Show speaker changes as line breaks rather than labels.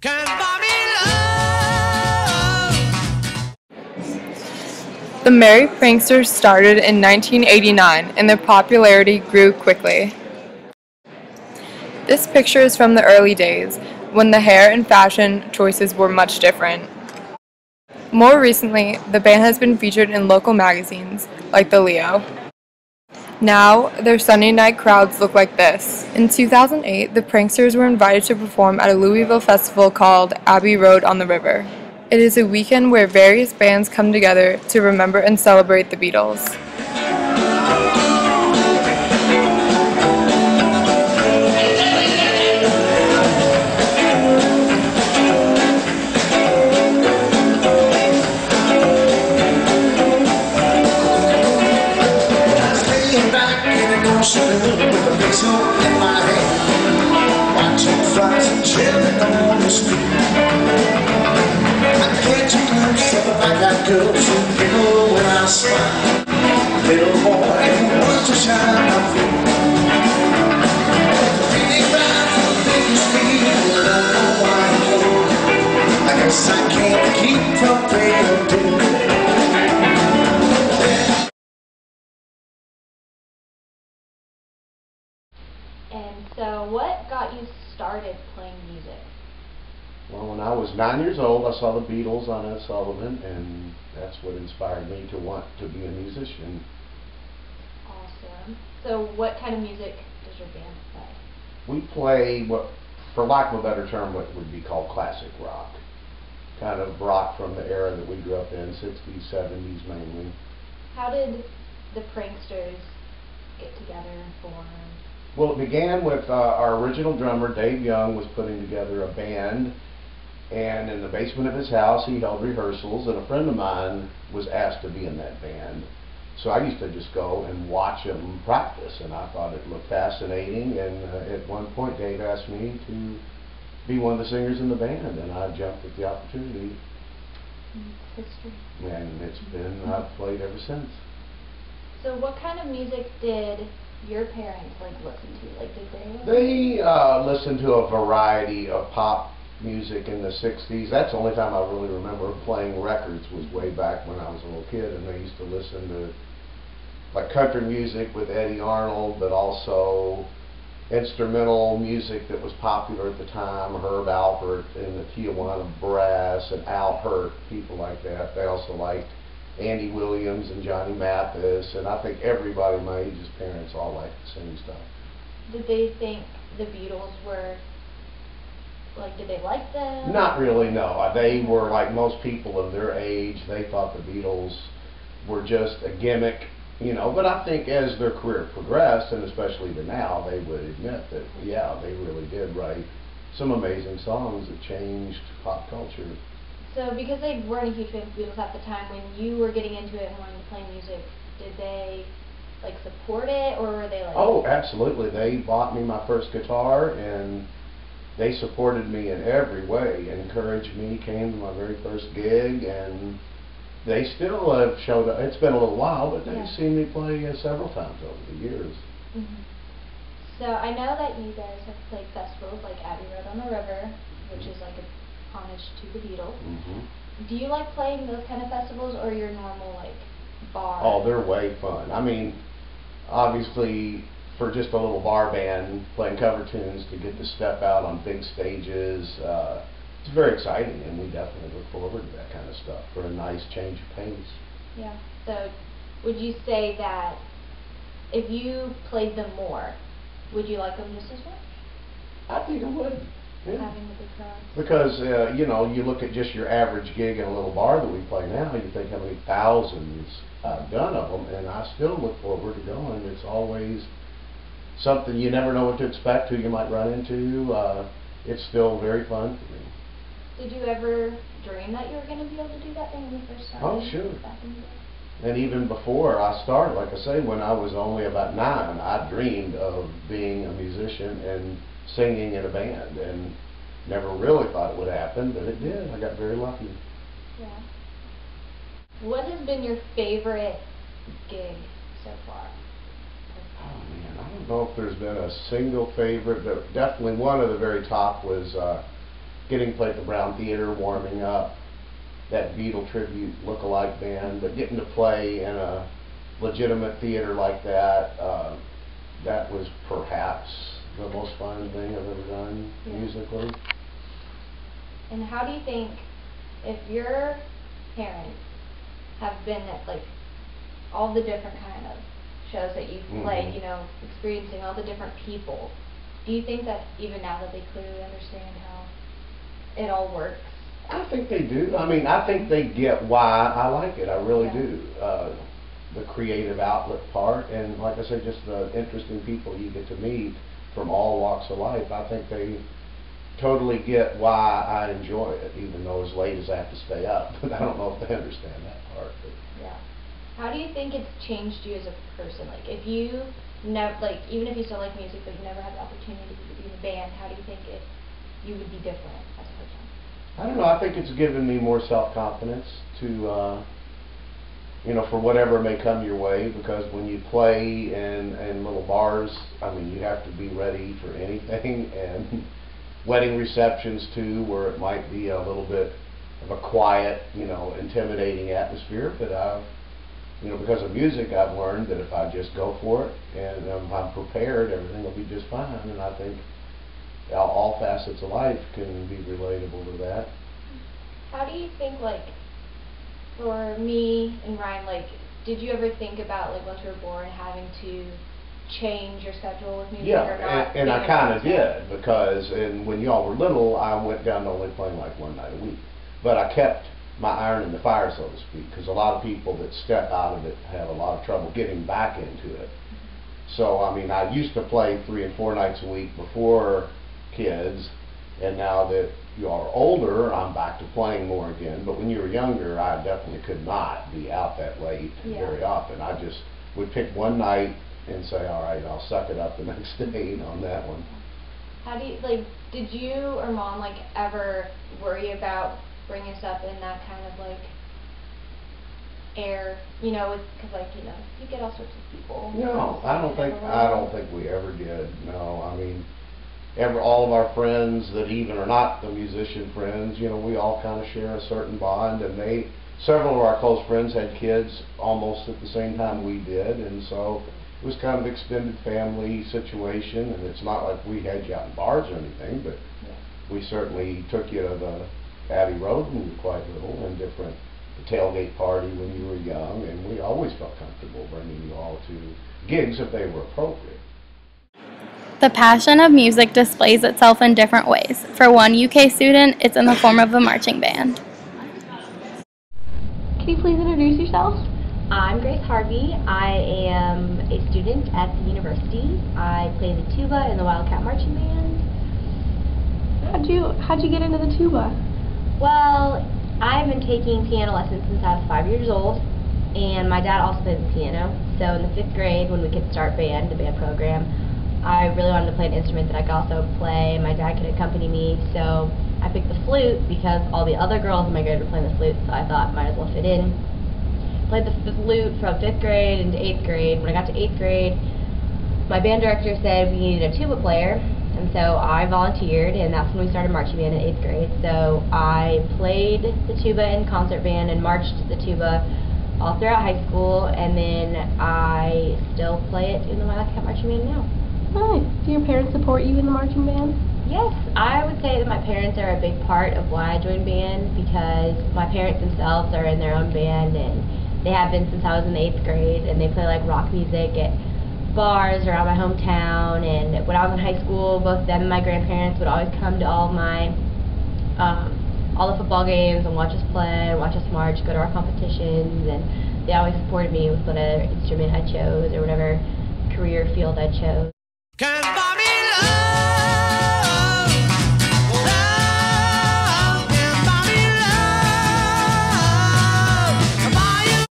Can buy me love.
The Merry Pranksters started in 1989 and their popularity grew quickly. This picture is from the early days, when the hair and fashion choices were much different. More recently, the band has been featured in local magazines, like the Leo. Now, their Sunday night crowds look like this. In 2008, the Pranksters were invited to perform at a Louisville festival called Abbey Road on the River. It is a weekend where various bands come together to remember and celebrate the Beatles.
With a pencil in my hand, watching flies and chilling on the street. I catch a glimpse of a black-eyed girl, so giggle when I smile. Little boy who wants to shine my feet. Feeling bound for the big street, and I don't know why I'm here. I guess I can't keep from paying dues.
And so what got you started playing music?
Well, when I was 9 years old, I saw the Beatles on Ed Sullivan, and that's what inspired me to want to be a musician.
Awesome. So what kind of music does your band play?
We play what, for lack of a better term, what would be called classic rock. Kind of rock from the era that we grew up in, 60s, 70s mainly.
How did the Pranksters get together and form?
Well, it began with our original drummer, Dave Young, was putting together a band, and in the basement of his house he held rehearsals, and a friend of mine was asked to be in that band. So I used to just go and watch him practice, and I thought it looked fascinating, and at one point Dave asked me to be one of the singers in the band, and I jumped at the opportunity.
It's history.
And it's been, I've played ever since.
So what kind of music did your parents listen to? Did they?
They listened to a variety of pop music in the 60s. That's the only time I really remember playing records was way back when I was a little kid, and they used to listen to country music with Eddie Arnold, but also instrumental music that was popular at the time, Herb Alpert and the Tijuana Brass and Al Hirt, people like that. They also liked Andy Williams and Johnny Mathis, and I think everybody my age's parents all liked the same stuff.
Did they think the Beatles were, did they like them?
Not really, no. They were like most people of their age. They thought the Beatles were just a gimmick, but I think as their career progressed, and especially to now, they would admit that, yeah, they really did write some amazing songs that changed pop culture.
So because they weren't a huge fan of the Beatles at the time, when you were getting into it and wanting to play music, did they support it, or were they
Oh, absolutely. They bought me my first guitar, and they supported me in every way, encouraged me, came to my very first gig, and they still have showed up. It's been a little while, but they've seen me play several times over the years.
Mm-hmm. So I know that you guys have played festivals like Abbey Road on the River, which is a homage to the Beatles.
Mm-hmm.
Do you like playing those kind of festivals, or your normal bar?
Oh, they're way fun. I mean, obviously, for just a little bar band playing cover tunes to get to step out on big stages, it's very exciting, and we definitely look forward to that kind of stuff for a nice change of pace.
Yeah. So, would you say that if you played them more, would you like them just as much?
I think I would. Yeah.
Having the big crowds.
Because, you look at just your average gig in a little bar that we play now, you think how many thousands I've done of them, and I still look forward to going. It's always something you never know what to expect, who you might run into. It's still very fun for me.
Did you ever dream that you were going to be able to do that thing when you first started?
Oh, sure.
Back in the day?
And even before I started, like I say, when I was only about 9, I dreamed of being a musician and singing in a band, and never really thought it would happen, but it did. I got very lucky.
Yeah. What has been your favorite gig so far?
Oh man, I don't know if there's been a single favorite, but definitely one of the very top was getting to play at the Brown Theater, warming up, that Beatle tribute look-alike band, but getting to play in a legitimate theater like that, that was perhaps the most fun thing I've ever done musically.
And how do you think, if your parents have been at like all the different kind of shows that you've played, you know, experiencing all the different people, do you think that even now that they clearly understand how it all works?
I think they do. I mean, I think they get why I like it. I really do. The creative outlet part, and like I said, just the interesting people you get to meet from all walks of life. I think they totally get why I enjoy it, even though as late as I have to stay up. But I don't know if they understand that part. But.
Yeah. How do you think it's changed you as a person? Like, if you never, like, even if you still like music, but you never had the opportunity to be in a band, how do you think you would be different as a person?
I don't know. I think it's given me more self-confidence to, you know, for whatever may come your way, because when you play in little bars, I mean, you have to be ready for anything, and wedding receptions too, where it might be a little bit of a quiet, you know, intimidating atmosphere, but you know, because of music, I've learned that if I just go for it and I'm prepared, everything will be just fine. And I think all facets of life can be relatable to that.
How do you think, like, for me and Ryan, like, did you ever think about, like, once you were born, having to change your schedule with music or not?
And I kind of did, because when y'all were little, I went down to only playing like one night a week. But I kept my iron in the fire, so to speak, because a lot of people that step out of it have a lot of trouble getting back into it. So, I mean, I used to play 3 and 4 nights a week before kids, and now that you are older, I'm back to playing more again. But when you were younger, I definitely could not be out that late very often. I just would pick one night and say, all right, I'll suck it up the next day on that one.
How do you, like, did you or Mom, like, ever worry about bringing us up in that kind of, like, air, you know, because, like, you know, you get all sorts of people.
No, I don't think we ever did. No, I mean, all of our friends that even are not the musician friends, you know, we all kind of share a certain bond, and several of our close friends had kids almost at the same time we did, and so it was kind of an extended family situation. And it's not like we had you out in bars or anything, but we certainly took you to the Abbey Road when you were quite little, and the tailgate party when you were young, and we always felt comfortable bringing you all to gigs if they were appropriate.
The passion of music displays itself in different ways. For one UK student, it's in the form of the marching band.
Can you please introduce yourself?
I'm Grace Harvey. I am a student at the university. I play the tuba in the Wildcat Marching Band.
How'd you get into the tuba?
Well, I've been taking piano lessons since I was 5 years old, and my dad also plays the piano. So in the 5th grade, when we could start the band program, I really wanted to play an instrument that I could also play. My dad could accompany me, so I picked the flute because all the other girls in my grade were playing the flute, so I thought might as well fit in. Played the flute from 5th grade into 8th grade. When I got to 8th grade, my band director said we needed a tuba player, and so I volunteered, and that's when we started marching band in 8th grade. So I played the tuba in concert band and marched the tuba all throughout high school, and then I still play it in the Wildcat Marching Band now.
Nice. Do your parents support you in the marching band?
Yes, I would say that my parents are a big part of why I joined band, because my parents themselves are in their own band, and they have been since I was in the 8th grade, and they play like rock music at bars around my hometown. And when I was in high school, both them and my grandparents would always come to all the football games and watch us play, watch us march, go to our competitions, and they always supported me with whatever instrument I chose or whatever career field I chose.